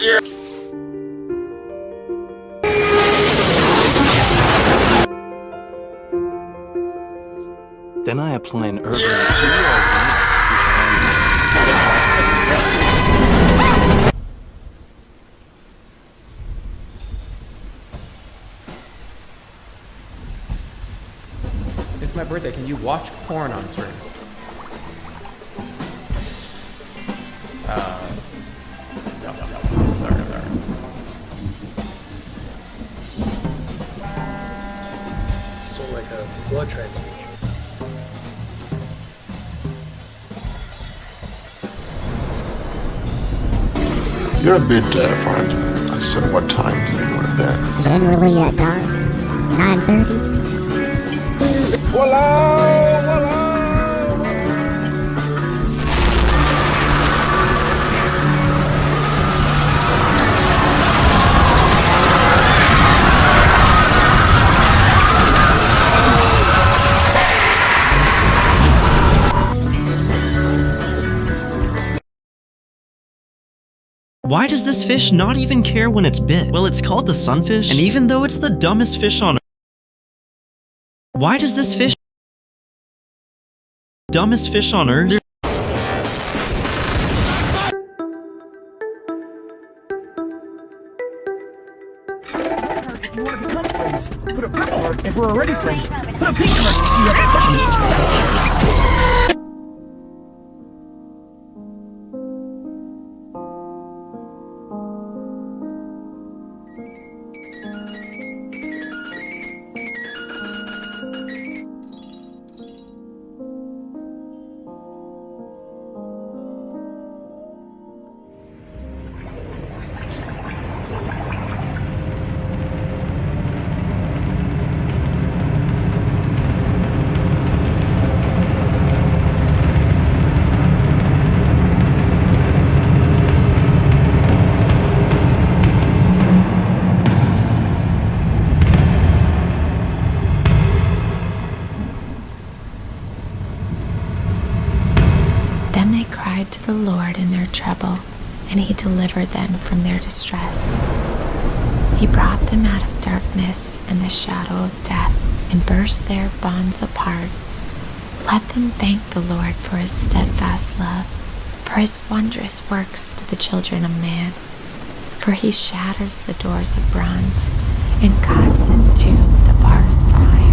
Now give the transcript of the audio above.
Then I apply an herb. It's my birthday. Can you watch porn on stream? No. Sorry. Sort of like a blood transfusion. You're a bit terrified. I said, what time do you go to bed? Generally at dark, 9:30. Why does this fish not even care when it's bit? Well, it's called the sunfish, and even though it's the dumbest fish on Earth, why does this fish dumbest fish on Earth? If you want to become friends, put a purple heart. If we're already friends, put a pink heart. Then they cried to the Lord in their trouble, and he delivered them from their distress. He brought them out of darkness and the shadow of death, and burst their bonds apart. Let them thank the Lord for his steadfast love, for his wondrous works to the children of man. For he shatters the doors of bronze and cuts in two the bars of iron.